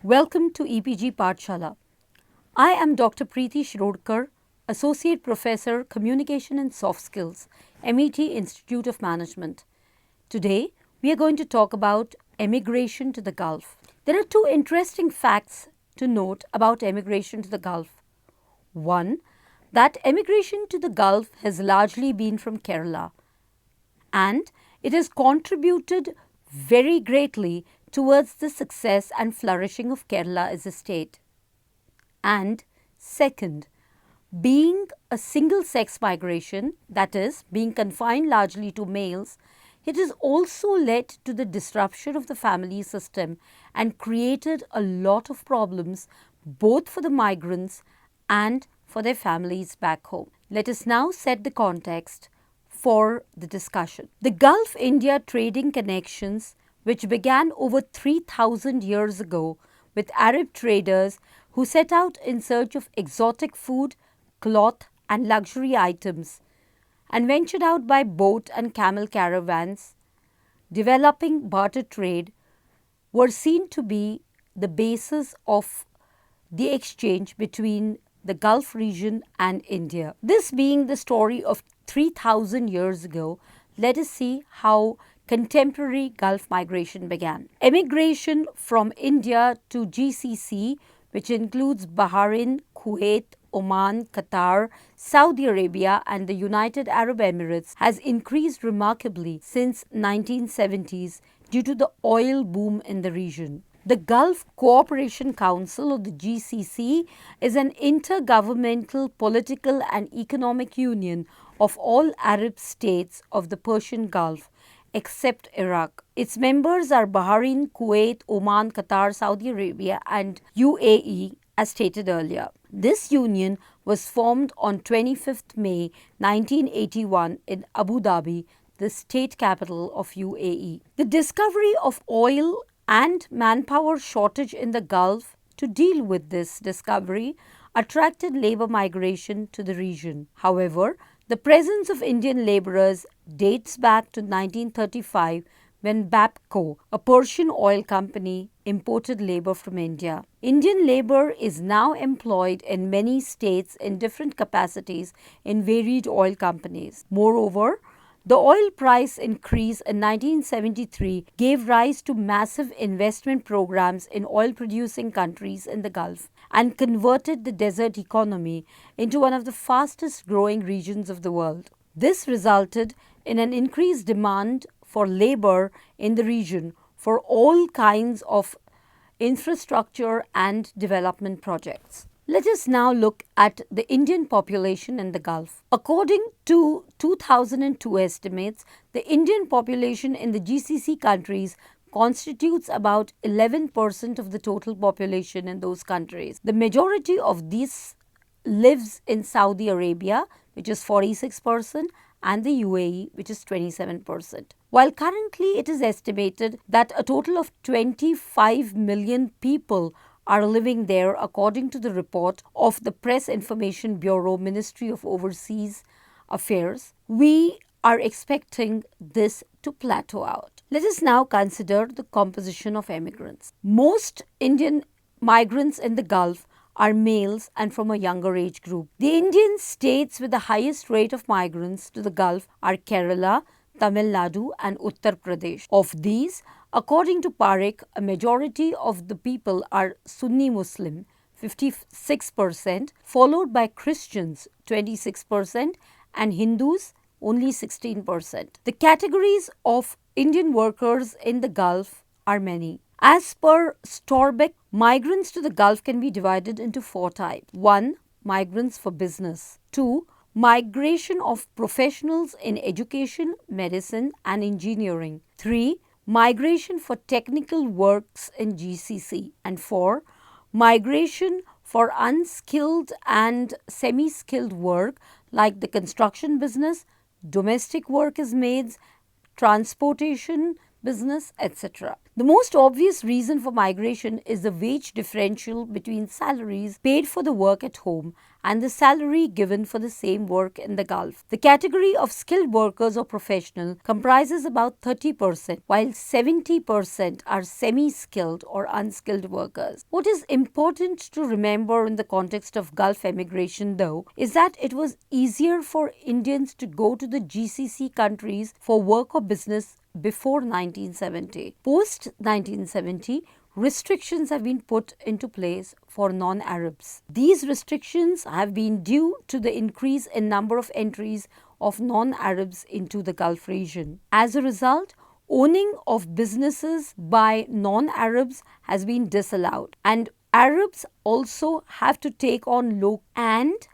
Welcome to EPG Pathshala. I am Dr. Preeti Shirodkar, Associate Professor, Communication and Soft Skills, MET Institute of Management. Today, we are going to talk about emigration to the Gulf. There are two interesting facts to note about emigration to the Gulf. One, that emigration to the Gulf has largely been from Kerala, and it has contributed very greatly towards the success and flourishing of Kerala as a state. And second, being a single sex migration, that is, being confined largely to males, it has also led to the disruption of the family system and created a lot of problems both for the migrants and for their families back home. Let us now set the context for the discussion. The Gulf India trading connections, which began over 3,000 years ago with Arab traders who set out in search of exotic food, cloth, and luxury items, and ventured out by boat and camel caravans, developing barter trade, were seen to be the basis of the exchange between the Gulf region and India. This being the story of 3,000 years ago, let us see how contemporary Gulf migration began. Emigration from India to GCC, which includes Bahrain, Kuwait, Oman, Qatar, Saudi Arabia and the United Arab Emirates, has increased remarkably since 1970s due to the oil boom in the region. The Gulf Cooperation Council, or the GCC, is an intergovernmental political and economic union of all Arab states of the Persian Gulf except Iraq. Its members are Bahrain, Kuwait, Oman, Qatar, Saudi Arabia and UAE, as stated earlier. This union was formed on 25th May 1981 in Abu Dhabi, the state capital of UAE. The discovery of oil and manpower shortage in the Gulf to deal with this discovery attracted labor migration to the region. However, the presence of Indian laborers dates back to 1935 when Bapco, a Persian oil company, imported labor from India. Indian labor is now employed in many states in different capacities in varied oil companies. Moreover, the oil price increase in 1973 gave rise to massive investment programs in oil-producing countries in the Gulf and converted the desert economy into one of the fastest growing regions of the world. This resulted in an increased demand for labor in the region for all kinds of infrastructure and development projects. Let us now look at the Indian population in the Gulf. According to 2002 estimates, the Indian population in the GCC countries constitutes about 11% of the total population in those countries. The majority of these lives in Saudi Arabia, which is 46%, and the UAE, which is 27%. While currently it is estimated that a total of 25 million people are living there, according to the report of the Press Information Bureau, Ministry of Overseas Affairs, we are expecting this to plateau out. Let us now consider the composition of immigrants. Most Indian migrants in the Gulf are males and from a younger age group. The Indian states with the highest rate of migrants to the Gulf are Kerala, Tamil Nadu and Uttar Pradesh. Of these, according to Parekh, a majority of the people are Sunni Muslim, 56%, followed by Christians, 26%, and Hindus, only 16%. The categories of Indian workers in the Gulf are many. As per Storbeck, migrants to the Gulf can be divided into four types. 1. Migrants for business. 2. Migration of professionals in education, medicine and engineering. 3. Migration for technical works in GCC. And 4. Migration for unskilled and semi-skilled work like the construction business, domestic work as maids, transportation, business, etc. The most obvious reason for migration is the wage differential between salaries paid for the work at home and the salary given for the same work in the Gulf. The category of skilled workers or professional comprises about 30%, while 70% are semi-skilled or unskilled workers. What is important to remember in the context of Gulf emigration, though, is that it was easier for Indians to go to the GCC countries for work or business before 1970. Post 1970, restrictions have been put into place for non-Arabs. These restrictions have been due to the increase in number of entries of non-Arabs into the Gulf region. As a result, owning of businesses by non-Arabs has been disallowed, and Arabs also have to take on local, and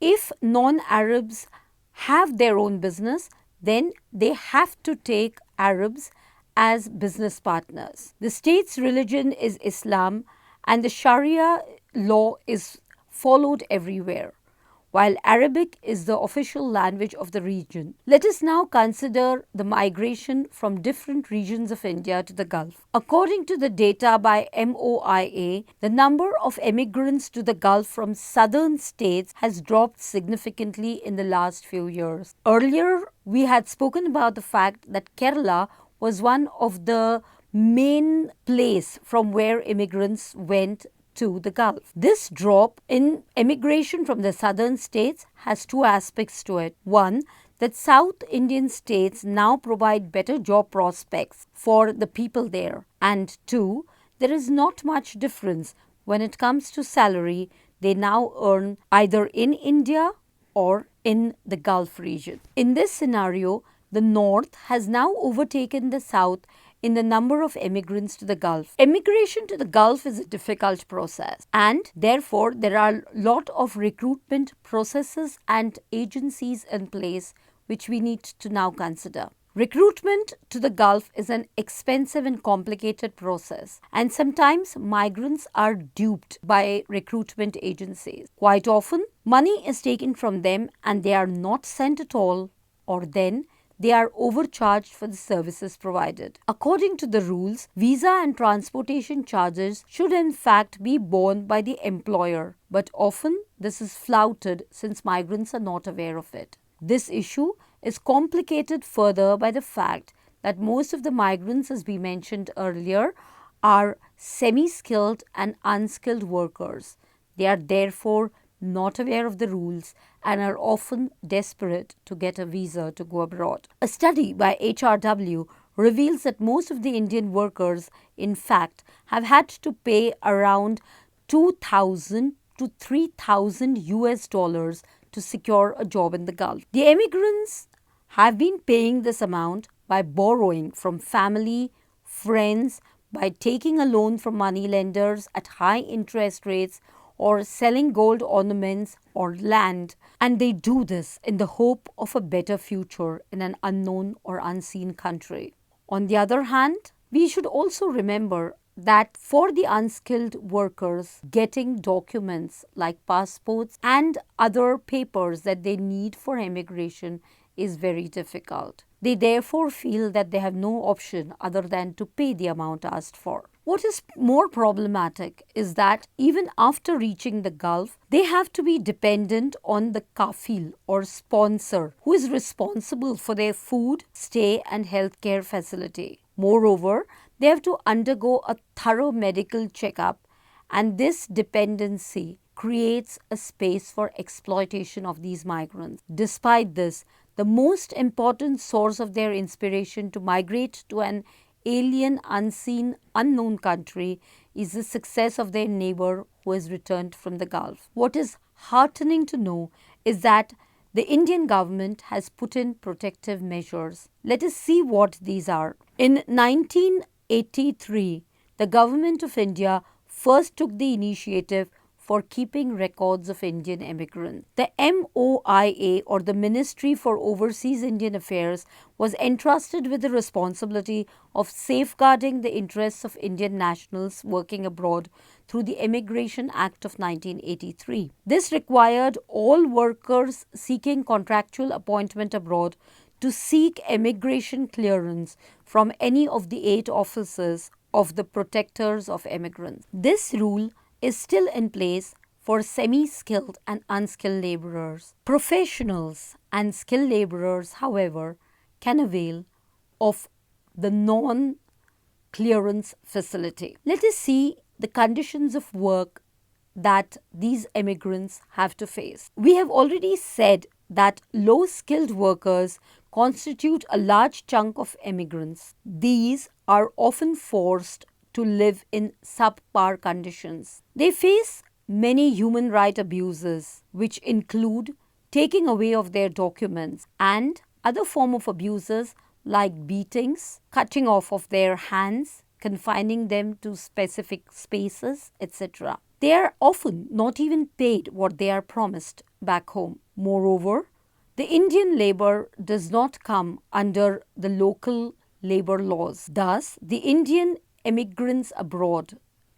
if non-Arabs have their own business, then they have to take Arabs as business partners. The state's religion is Islam, and the Sharia law is followed everywhere, while Arabic is the official language of the region. Let us now consider the migration from different regions of India to the Gulf. According to the data by MOIA, the number of emigrants to the Gulf from southern states has dropped significantly in the last few years. Earlier, we had spoken about the fact that Kerala was one of the main place from where immigrants went to the Gulf. This drop in emigration from the southern states has two aspects to it. One, that South Indian states now provide better job prospects for the people there. And two, there is not much difference when it comes to salary they now earn either in India or in the Gulf region. In this scenario, the North has now overtaken the South in the number of immigrants to the Gulf. Immigration to the Gulf is a difficult process, and therefore there are a lot of recruitment processes and agencies in place which we need to now consider. Recruitment to the Gulf is an expensive and complicated process, and sometimes migrants are duped by recruitment agencies. Quite often, money is taken from them and they are not sent at all, or then they are overcharged for the services provided. According to the rules, visa and transportation charges should in fact be borne by the employer, but often this is flouted since migrants are not aware of it. This issue is complicated further by the fact that most of the migrants, as we mentioned earlier, are semi-skilled and unskilled workers. They are therefore not aware of the rules and are often desperate to get a visa to go abroad. A study by HRW reveals that most of the Indian workers, in fact, have had to pay around $2,000 to $3,000 to secure a job in the Gulf. The emigrants have been paying this amount by borrowing from family, friends, by taking a loan from money lenders at high interest rates, or selling gold ornaments or land, and they do this in the hope of a better future in an unknown or unseen country. On the other hand, we should also remember that for the unskilled workers, getting documents like passports and other papers that they need for immigration is very difficult. They therefore feel that they have no option other than to pay the amount asked for. What is more problematic is that even after reaching the Gulf, they have to be dependent on the kafil or sponsor who is responsible for their food, stay and healthcare facility. Moreover, they have to undergo a thorough medical checkup, and this dependency creates a space for exploitation of these migrants. Despite this, the most important source of their inspiration to migrate to an alien, unseen, unknown country is the success of their neighbor who has returned from the Gulf. What is heartening to know is that the Indian government has put in protective measures. Let us see what these are. In 1983, the government of India first took the initiative for keeping records of Indian immigrants. The MOIA, or the Ministry for Overseas Indian Affairs, was entrusted with the responsibility of safeguarding the interests of Indian nationals working abroad through the Emigration Act of 1983. This required all workers seeking contractual appointment abroad to seek emigration clearance from any of the 8 offices of the protectors of immigrants. This rule is still in place for semi-skilled and unskilled laborers. Professionals and skilled laborers, however, can avail of the non-clearance facility. Let us see the conditions of work that these immigrants have to face. We have already said that low-skilled workers constitute a large chunk of immigrants. These are often forced to live in subpar conditions. They face many human rights abuses, which include taking away of their documents and other form of abuses like beatings, cutting off of their hands, confining them to specific spaces, etc. They are often not even paid what they are promised back home. Moreover, the Indian labor does not come under the local labor laws. Thus, the Indian immigrants abroad,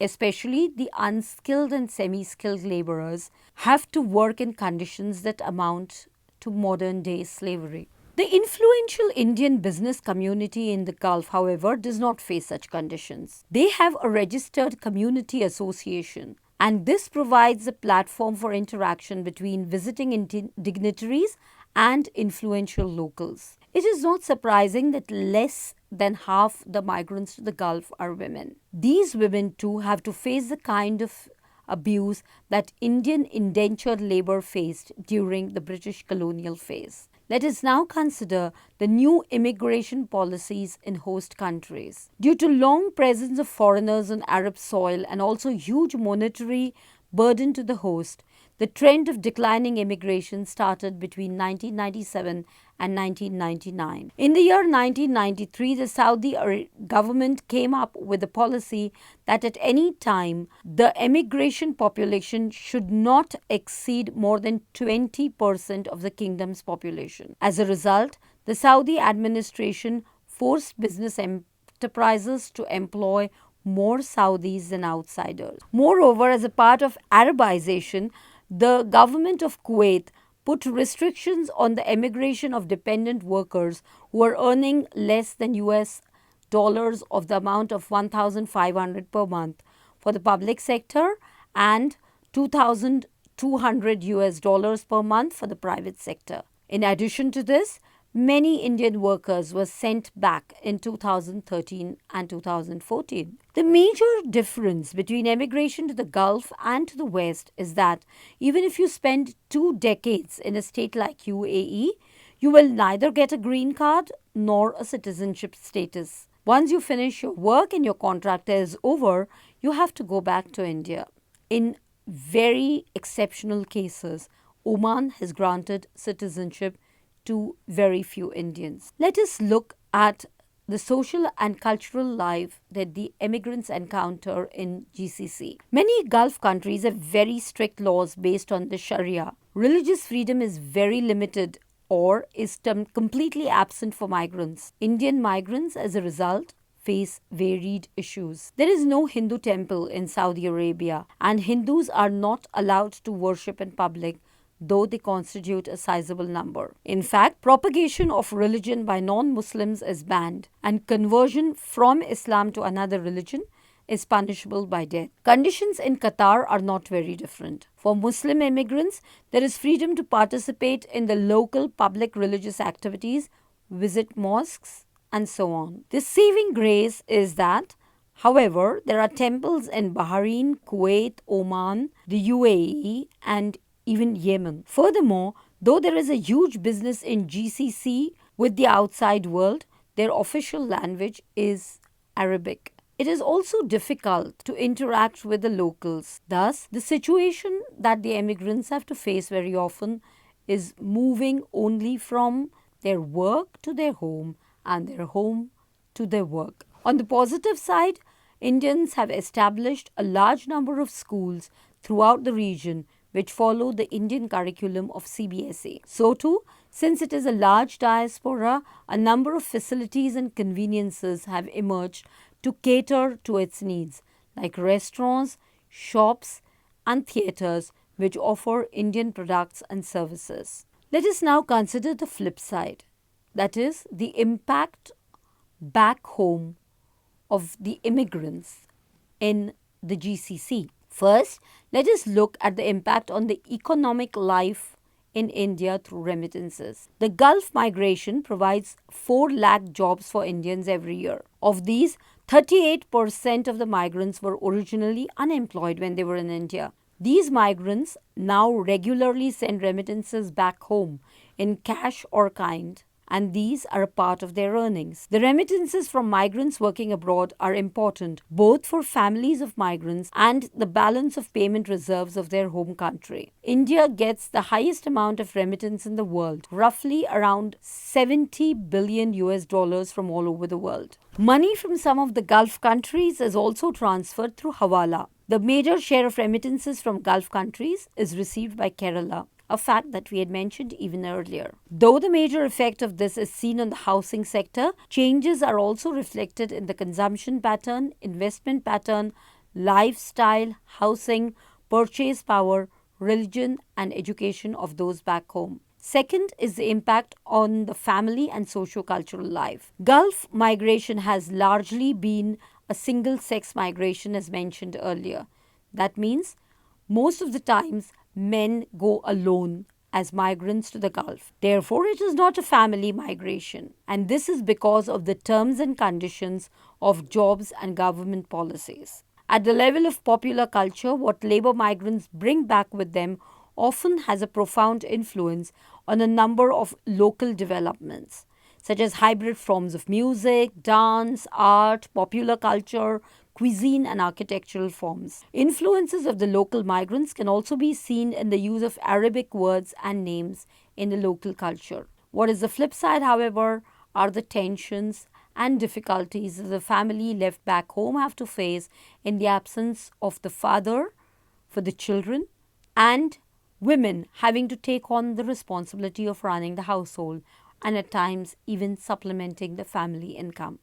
especially the unskilled and semi-skilled laborers, have to work in conditions that amount to modern-day slavery. The influential Indian business community in the Gulf, however, does not face such conditions. They have a registered community association, and this provides a platform for interaction between visiting dignitaries and influential locals. It is not surprising that less than half the migrants to the Gulf are women. These women too have to face the kind of abuse that Indian indentured labor faced during the British colonial phase. Let us now consider the new immigration policies in host countries. Due to long presence of foreigners on Arab soil and also huge monetary burden to the host, the trend of declining immigration started between 1997 and 1999. In the year 1993, the Saudi government came up with a policy that at any time the immigration population should not exceed more than 20% of the kingdom's population. As a result, the Saudi administration forced business enterprises to employ more Saudis than outsiders. Moreover, as a part of Arabization, the government of Kuwait put restrictions on the immigration of dependent workers who are earning less than US dollars of the amount of 1,500 per month for the public sector and 2,200 US dollars per month for the private sector. In addition to this, many Indian workers were sent back in 2013 and 2014. The major difference between emigration to the Gulf and to the West is that even if you spend 2 decades in a state like UAE, you will neither get a green card nor a citizenship status. Once you finish your work and your contract is over, you have to go back to India. In very exceptional cases, Oman has granted citizenship to very few Indians. Let us look at the social and cultural life that the immigrants encounter in GCC. Many Gulf countries have very strict laws based on the Sharia. Religious freedom is very limited or is completely absent for migrants. Indian migrants, as a result, face varied issues. There is no Hindu temple in Saudi Arabia, and Hindus are not allowed to worship in public, though they constitute a sizable number. In fact, propagation of religion by non-Muslims is banned, and conversion from Islam to another religion is punishable by death. Conditions in Qatar are not very different. For Muslim immigrants, there is freedom to participate in the local public religious activities, visit mosques, and so on. The saving grace is that, however, there are temples in Bahrain, Kuwait, Oman, the UAE, and even Yemen. Furthermore, though there is a huge business in GCC with the outside world, their official language is Arabic. It is also difficult to interact with the locals. Thus, the situation that the immigrants have to face very often is moving only from their work to their home and their home to their work. On the positive side, Indians have established a large number of schools throughout the region which follow the Indian curriculum of CBSE. So too, since it is a large diaspora, a number of facilities and conveniences have emerged to cater to its needs, like restaurants, shops, and theatres which offer Indian products and services. Let us now consider the flip side, that is, the impact back home of the immigrants in the GCC. First, let us look at the impact on the economic life in India through remittances. The Gulf migration provides 4 lakh jobs for Indians every year. Of these, 38% of the migrants were originally unemployed when they were in India. These migrants now regularly send remittances back home in cash or kind, and these are a part of their earnings. The remittances from migrants working abroad are important both for families of migrants and the balance of payment reserves of their home country. India gets the highest amount of remittance in the world, roughly around 70 billion US dollars from all over the world. Money from some of the Gulf countries is also transferred through Hawala. The major share of remittances from Gulf countries is received by Kerala, a fact that we had mentioned even earlier. Though the major effect of this is seen on the housing sector, changes are also reflected in the consumption pattern, investment pattern, lifestyle, housing, purchase power, religion, and education of those back home. Second is the impact on the family and socio-cultural life. Gulf migration has largely been a single-sex migration as mentioned earlier. That means most of the times men go alone as migrants to the Gulf. Therefore, it is not a family migration, and this is because of the terms and conditions of jobs and government policies. At the level of popular culture, what labor migrants bring back with them often has a profound influence on a number of local developments, such as hybrid forms of music, dance, art, popular culture, cuisine, and architectural forms. Influences of the local migrants can also be seen in the use of Arabic words and names in the local culture. What is the flip side, however, are the tensions and difficulties that the family left back home have to face in the absence of the father for the children, and women having to take on the responsibility of running the household and at times even supplementing the family income.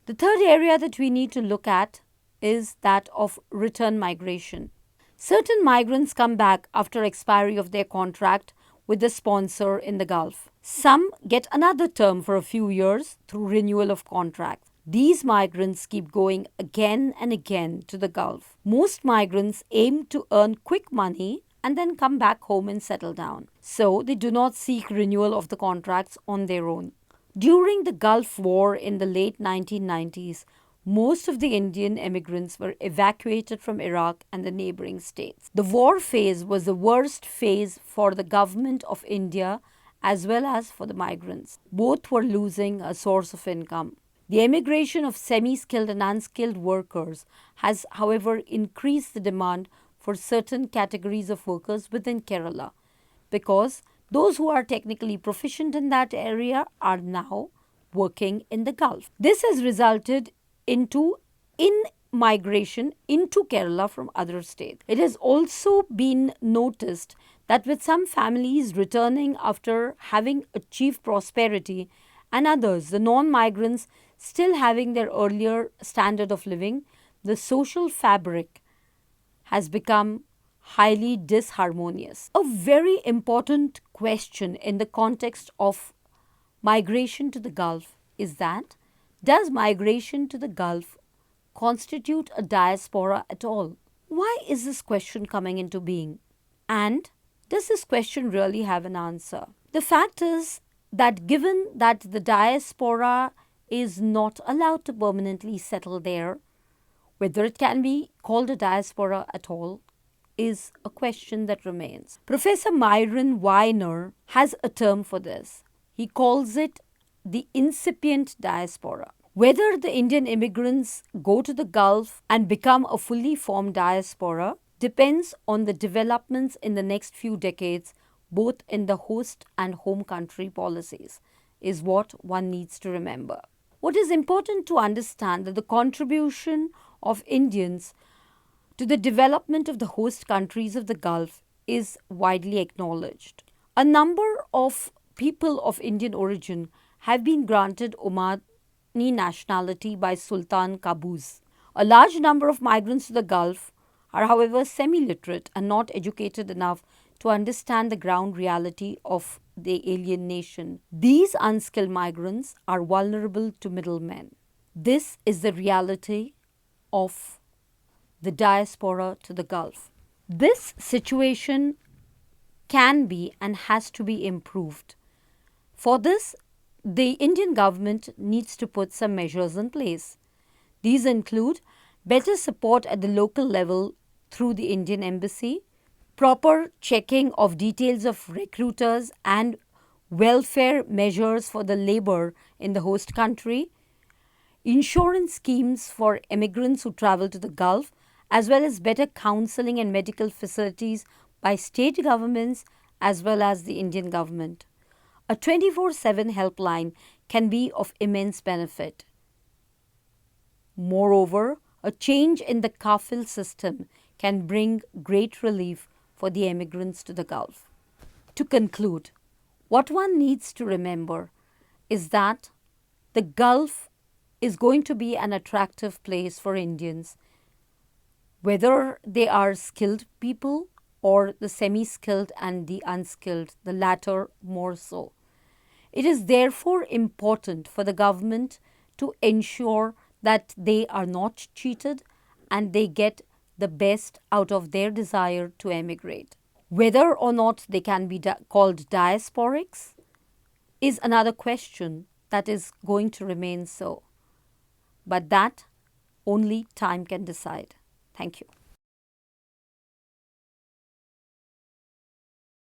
The third area that we need to look at is that of return migration. Certain migrants come back after expiry of their contract with the sponsor in the Gulf. Some get another term for a few years through renewal of contracts. These migrants keep going again and again to the Gulf. Most migrants aim to earn quick money and then come back home and settle down. So they do not seek renewal of the contracts on their own. During the Gulf War in the late 1990s, most of the Indian immigrants were evacuated from Iraq and the neighboring states. The war phase was the worst phase for the government of India as well as for the migrants. Both were losing a source of income. The emigration of semi-skilled and unskilled workers has, however, increased the demand for certain categories of workers within Kerala, because those who are technically proficient in that area are now working in the Gulf. This has resulted into in-migration into Kerala from other states. It has also been noticed that with some families returning after having achieved prosperity and others, the non-migrants, still having their earlier standard of living, the social fabric has become highly disharmonious. A very important question in the context of migration to the Gulf is that, does migration to the Gulf constitute a diaspora at all? Why is this question coming into being? And does this question really have an answer? The fact is that given that the diaspora is not allowed to permanently settle there, whether it can be called a diaspora at all is a question that remains. Professor Myron Weiner has a term for this. He calls it the incipient diaspora. Whether the Indian immigrants go to the Gulf and become a fully formed diaspora depends on the developments in the next few decades, both in the host and home country policies, is what one needs to remember. What is important to understand that the contribution of Indians to the development of the host countries of the Gulf is widely acknowledged. A number of people of Indian origin have been granted Omani nationality by Sultan Qaboos. A large number of migrants to the Gulf are, however, semi-literate and not educated enough to understand the ground reality of the alien nation. These unskilled migrants are vulnerable to middlemen. This is the reality of the diaspora to the Gulf. This situation can be and has to be improved. For this, the Indian government needs to put some measures in place. These include better support at the local level through the Indian Embassy, proper checking of details of recruiters and welfare measures for the labor in the host country, insurance schemes for immigrants who travel to the Gulf, as well as better counseling and medical facilities by state governments as well as the Indian government. A 24/7 helpline can be of immense benefit. Moreover, a change in the kafil system can bring great relief for the emigrants to the Gulf. To conclude, what one needs to remember is that the Gulf is going to be an attractive place for Indians, whether they are skilled people or the semi-skilled and the unskilled, the latter more so. It is therefore important for the government to ensure that they are not cheated and they get the best out of their desire to emigrate. Whether or not they can be called diasporics is another question that is going to remain so. But that only time can decide. Thank you.